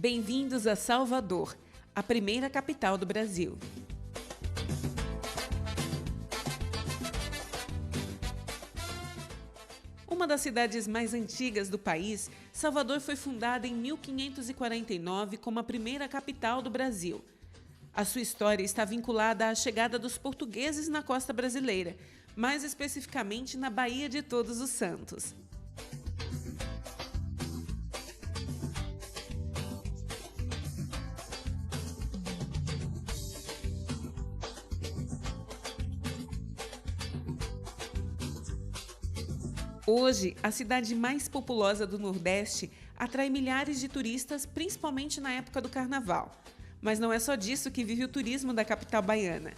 Bem-vindos a Salvador, a primeira capital do Brasil. Uma das cidades mais antigas do país, Salvador foi fundada em 1549 como a primeira capital do Brasil. A sua história está vinculada à chegada dos portugueses na costa brasileira, mais especificamente na Baía de Todos os Santos. Hoje, a cidade mais populosa do Nordeste atrai milhares de turistas, principalmente na época do Carnaval. Mas não é só disso que vive o turismo da capital baiana.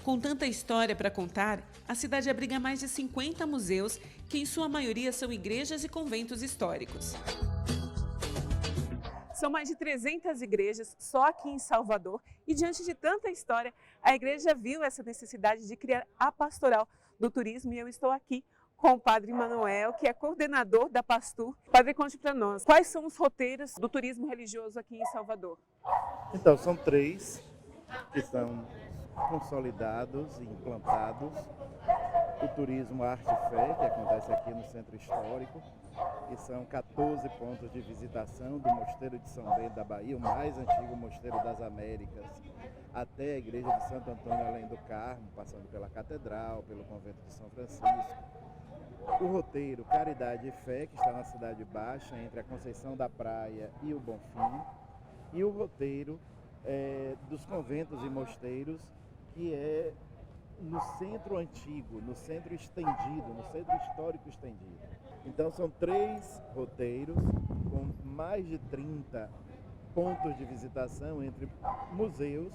Com tanta história para contar, a cidade abriga mais de 50 museus, que em sua maioria são igrejas e conventos históricos. São mais de 300 igrejas só aqui em Salvador e, diante de tanta história, a igreja viu essa necessidade de criar a pastoral do turismo e eu estou aqui com o Padre Manuel, que é coordenador da Pastur. Padre, conte para nós, quais são os roteiros do turismo religioso aqui em Salvador? Então, são 3 que são consolidados e implantados. O turismo Arte e Fé, que acontece aqui no Centro Histórico, que são 14 pontos de visitação do Mosteiro de São Bento da Bahia, o mais antigo mosteiro das Américas, até a Igreja de Santo Antônio Além do Carmo, passando pela Catedral, pelo Convento de São Francisco. O roteiro Caridade e Fé, que está na Cidade Baixa, entre a Conceição da Praia e o Bonfim. E o roteiro dos conventos e mosteiros, que é no centro antigo, no centro estendido, no centro histórico estendido. Então são 3 roteiros com mais de 30 pontos de visitação entre museus,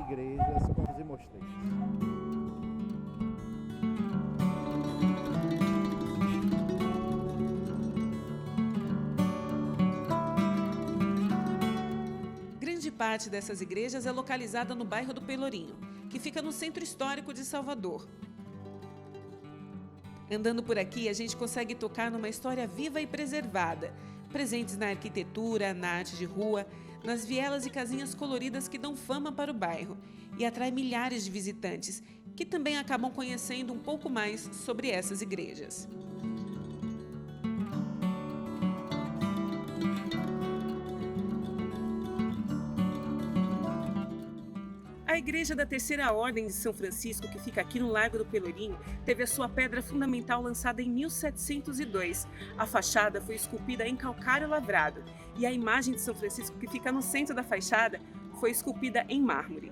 igrejas, conventos e mosteiros. Parte dessas igrejas é localizada no bairro do Pelourinho, que fica no centro histórico de Salvador. Andando por aqui, a gente consegue tocar numa história viva e preservada, presentes na arquitetura, na arte de rua, nas vielas e casinhas coloridas que dão fama para o bairro e atrai milhares de visitantes, que também acabam conhecendo um pouco mais sobre essas igrejas. A Igreja da Terceira Ordem de São Francisco, que fica aqui no Largo do Pelourinho, teve a sua pedra fundamental lançada em 1702. A fachada foi esculpida em calcário lavrado e a imagem de São Francisco, que fica no centro da fachada, foi esculpida em mármore.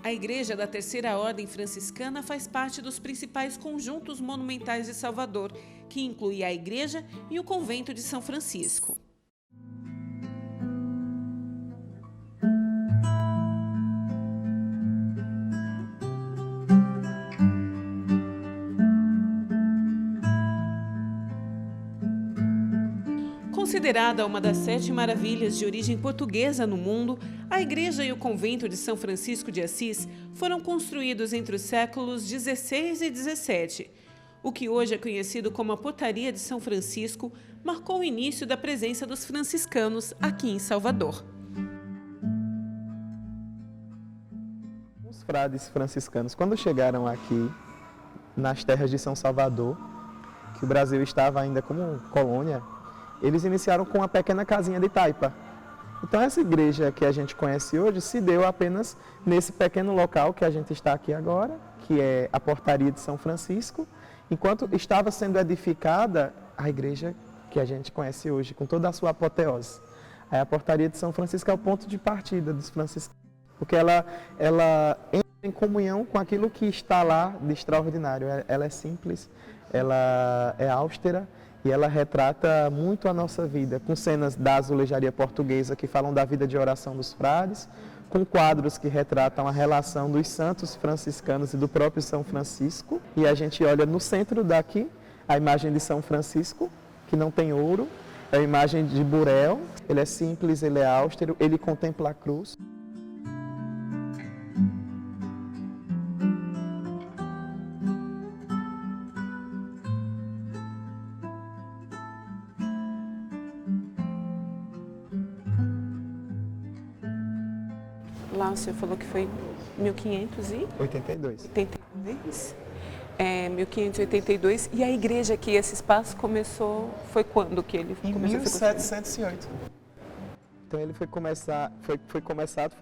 A Igreja da Terceira Ordem Franciscana faz parte dos principais conjuntos monumentais de Salvador, que inclui a igreja e o convento de São Francisco. Considerada uma das 7 maravilhas de origem portuguesa no mundo, a igreja e o convento de São Francisco de Assis foram construídos entre os séculos 16 e 17. O que hoje é conhecido como a Portaria de São Francisco marcou o início da presença dos franciscanos aqui em Salvador. Os frades franciscanos, quando chegaram aqui nas terras de São Salvador, que o Brasil estava ainda como colônia, eles iniciaram com uma pequena casinha de taipa. Então essa igreja que a gente conhece hoje se deu apenas nesse pequeno local que a gente está aqui agora, que é a Portaria de São Francisco, enquanto estava sendo edificada a igreja que a gente conhece hoje, com toda a sua apoteose. Aí a Portaria de São Francisco é o ponto de partida dos franciscanos, porque ela entra em comunhão com aquilo que está lá de extraordinário. Ela é simples, ela é austera, e ela retrata muito a nossa vida, com cenas da azulejaria portuguesa que falam da vida de oração dos frades, com quadros que retratam a relação dos santos franciscanos e do próprio São Francisco. E a gente olha no centro daqui a imagem de São Francisco, que não tem ouro, é a imagem de Burel. Ele é simples, ele é austero, ele contempla a cruz. você falou que foi 1582. 82. 1582. E a igreja aqui, esse espaço começou, foi quando que ele Em começou a ser 1708. Então ele foi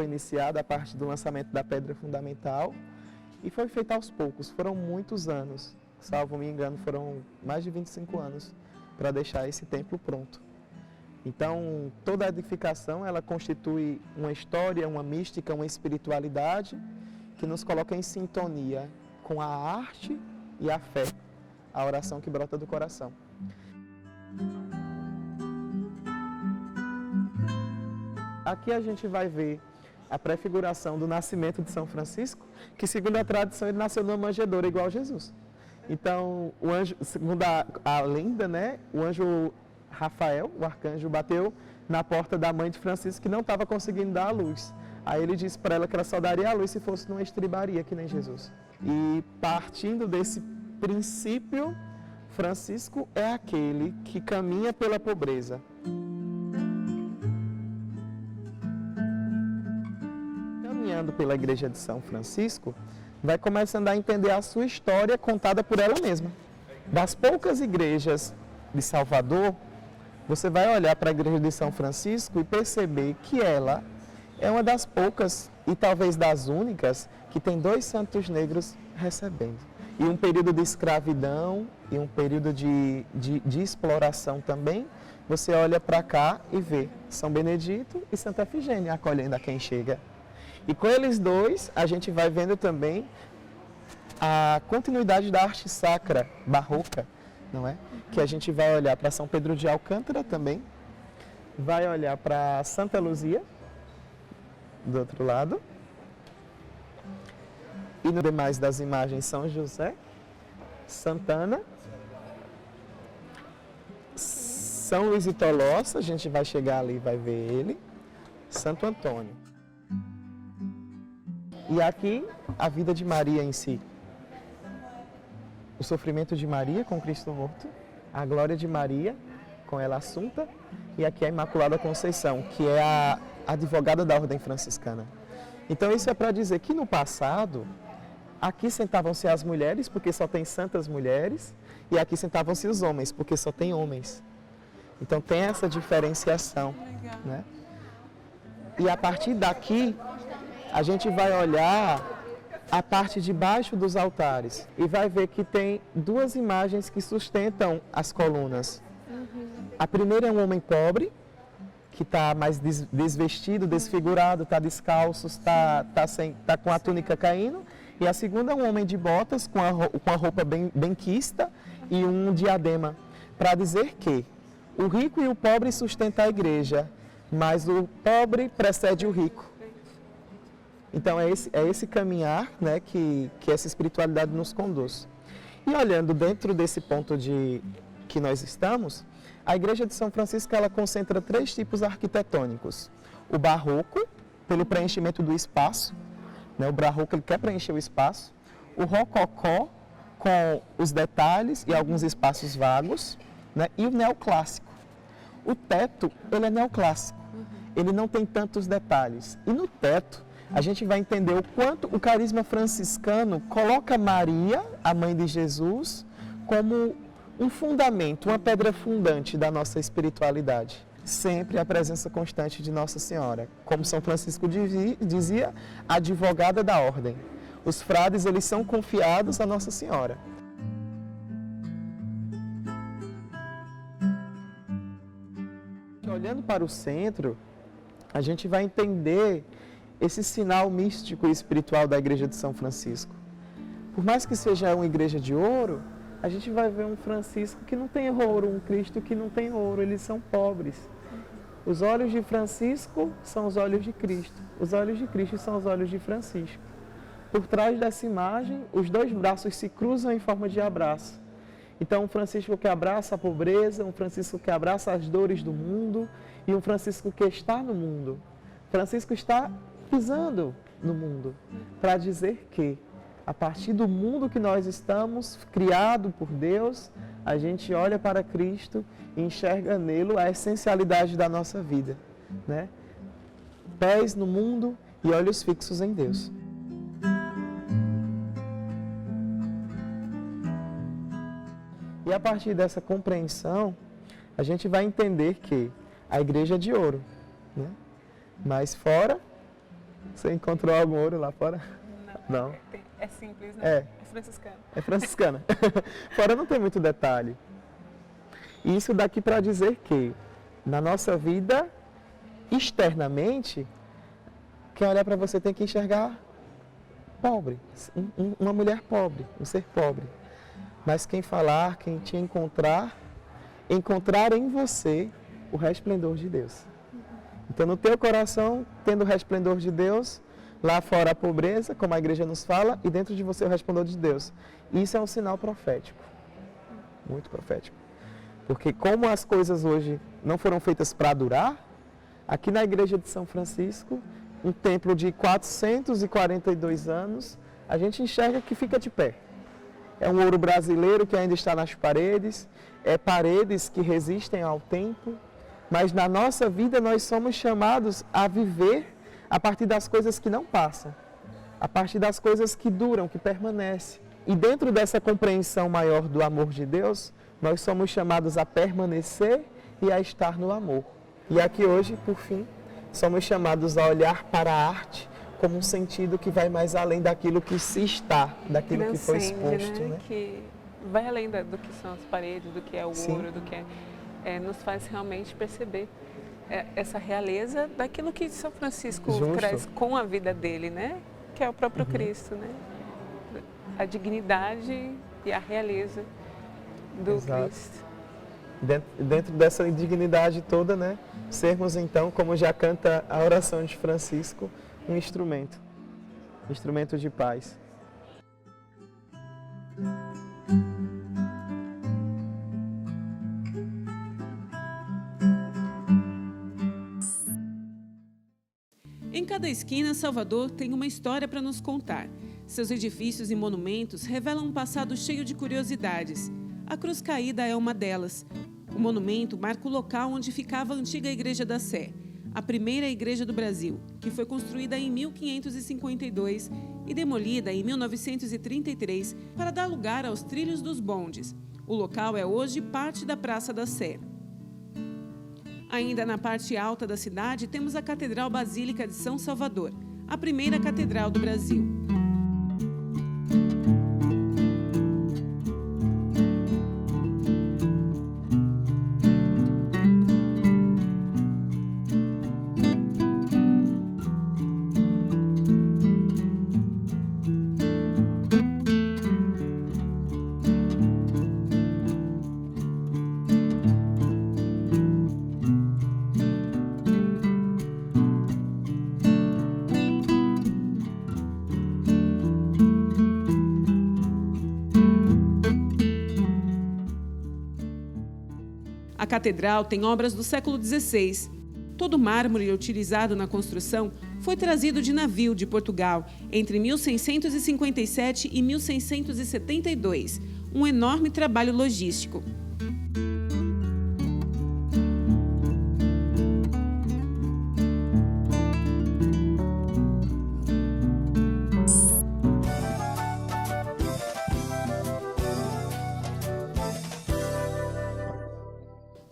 iniciado a partir do lançamento da pedra fundamental e foi feito aos poucos. Foram muitos anos, salvo me engano, foram mais de 25 anos para deixar esse templo pronto. Então toda a edificação ela constitui uma história, uma mística, uma espiritualidade que nos coloca em sintonia com a arte e a fé, a oração que brota do coração. Aqui a gente vai ver a prefiguração do nascimento de São Francisco, que segundo a tradição ele nasceu numa manjedoura igual a Jesus. Então, o anjo, segundo a lenda, né, o anjo Rafael, o arcanjo, bateu na porta da mãe de Francisco que não estava conseguindo dar a luz. Aí ele disse para ela que ela só daria a luz se fosse numa estribaria, que nem Jesus. E partindo desse princípio, Francisco é aquele que caminha pela pobreza. Caminhando pela igreja de São Francisco, vai começando a entender a sua história contada por ela mesma. Das poucas igrejas de Salvador, você vai olhar para a igreja de São Francisco e perceber que ela é uma das poucas e talvez das únicas que tem 2 santos negros recebendo. E um período de escravidão e um período de exploração também, você olha para cá e vê São Benedito e Santa Efigênia acolhendo a quem chega. E com eles dois, a gente vai vendo também a continuidade da arte sacra barroca, não é? Que a gente vai olhar para São Pedro de Alcântara também, vai olhar para Santa Luzia, do outro lado, e no demais das imagens São José, Santana, São Luís e Tolosa, a gente vai chegar ali e vai ver ele, Santo Antônio. E aqui a vida de Maria em si. O sofrimento de Maria com Cristo morto, a glória de Maria com ela assunta, e aqui a Imaculada Conceição, que é a advogada da Ordem Franciscana. Então isso é para dizer que no passado, aqui sentavam-se as mulheres, porque só tem santas mulheres, e aqui sentavam-se os homens, porque só tem homens. Então tem essa diferenciação, né? E a partir daqui, a gente vai olhar a parte de baixo dos altares e vai ver que tem 2 imagens que sustentam as colunas. A primeira é um homem pobre, que está mais desvestido, desfigurado, está descalço, está com a túnica caindo. E a segunda é um homem de botas, com a roupa bem quista e um diadema. Para dizer que o rico e o pobre sustentam a igreja, mas o pobre precede o rico. Então é esse caminhar, né, que essa espiritualidade nos conduz. E olhando dentro desse ponto que nós estamos, a igreja de São Francisco ela concentra 3 tipos arquitetônicos. O barroco, pelo preenchimento do espaço, né, o barroco ele quer preencher o espaço. O rococó, com os detalhes e alguns espaços vagos, né, e o neoclássico. O teto ele é neoclássico, ele não tem tantos detalhes. E no teto, a gente vai entender o quanto o carisma franciscano coloca Maria, a mãe de Jesus, como um fundamento, uma pedra fundante da nossa espiritualidade. Sempre a presença constante de Nossa Senhora. Como São Francisco dizia, advogada da ordem. Os frades, eles são confiados a Nossa Senhora. Olhando para o centro, a gente vai entender esse sinal místico e espiritual da igreja de São Francisco. Por mais que seja uma igreja de ouro, a gente vai ver um Francisco que não tem ouro, um Cristo que não tem ouro, eles são pobres. Os olhos de Francisco são os olhos de Cristo, os olhos de Cristo são os olhos de Francisco. Por trás dessa imagem, os 2 braços se cruzam em forma de abraço. Então, um Francisco que abraça a pobreza, um Francisco que abraça as dores do mundo e um Francisco que está no mundo. Francisco está pisando no mundo para dizer que, a partir do mundo que nós estamos, criado por Deus, a gente olha para Cristo e enxerga nele a essencialidade da nossa vida, né? Pés no mundo e olhos fixos em Deus. E a partir dessa compreensão, a gente vai entender que a igreja é de ouro, né? Mas fora, você encontrou algum ouro lá fora? Não. É simples, né? É franciscana. É franciscana. Fora não tem muito detalhe. E isso daqui para dizer que, na nossa vida, externamente, quem olhar para você tem que enxergar pobre, uma mulher pobre, um ser pobre. Mas quem falar, quem te encontrar em você o resplendor de Deus. Então, no teu coração, tendo o resplendor de Deus, lá fora a pobreza, como a igreja nos fala, e dentro de você o resplendor de Deus. Isso é um sinal profético, muito profético. Porque como as coisas hoje não foram feitas para durar, aqui na igreja de São Francisco, um templo de 442 anos, a gente enxerga que fica de pé. É um ouro brasileiro que ainda está nas paredes, é paredes que resistem ao tempo, mas na nossa vida nós somos chamados a viver a partir das coisas que não passam, a partir das coisas que duram, que permanecem. E dentro dessa compreensão maior do amor de Deus, nós somos chamados a permanecer e a estar no amor. E aqui hoje, por fim, somos chamados a olhar para a arte como um sentido que vai mais além daquilo que se está, daquilo que foi exposto. Né? Que vai além do que são as paredes, do que é o ouro, do que nos faz realmente perceber essa realeza daquilo que São Francisco traz com a vida dele, né? Que é o próprio Cristo, né? A dignidade e a realeza do Cristo. Dentro dessa dignidade toda, né? Sermos então, como já canta a oração de Francisco, um instrumento de paz. Em cada esquina, Salvador tem uma história para nos contar. Seus edifícios e monumentos revelam um passado cheio de curiosidades. A Cruz Caída é uma delas. O monumento marca o local onde ficava a antiga Igreja da Sé, a primeira igreja do Brasil, que foi construída em 1552 e demolida em 1933 para dar lugar aos trilhos dos bondes. O local é hoje parte da Praça da Sé. Ainda na parte alta da cidade, temos a Catedral Basílica de São Salvador, a primeira catedral do Brasil. A catedral tem obras do século XVI. Todo o mármore utilizado na construção foi trazido de navio de Portugal entre 1657 e 1672, um enorme trabalho logístico.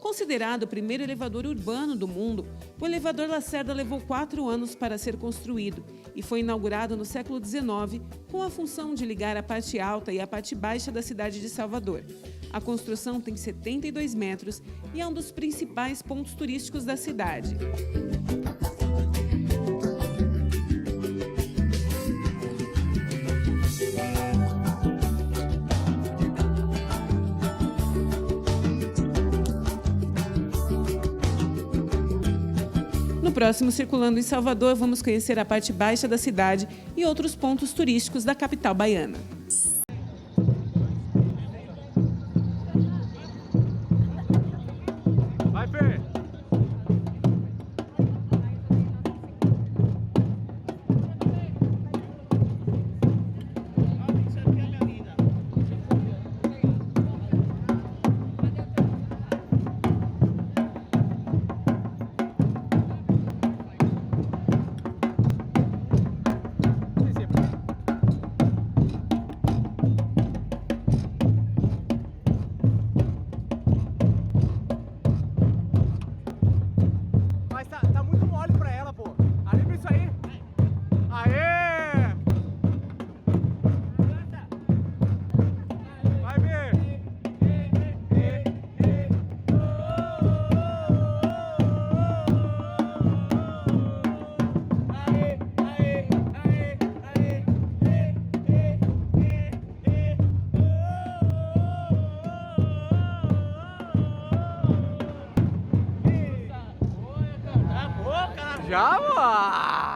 Considerado o primeiro elevador urbano do mundo, o elevador Lacerda levou 4 anos para ser construído e foi inaugurado no século XIX com a função de ligar a parte alta e a parte baixa da cidade de Salvador. A construção tem 72 metros e é um dos principais pontos turísticos da cidade. No próximo Circulando em Salvador, vamos conhecer a parte baixa da cidade e outros pontos turísticos da capital baiana. Vai, Fê! Já, mano!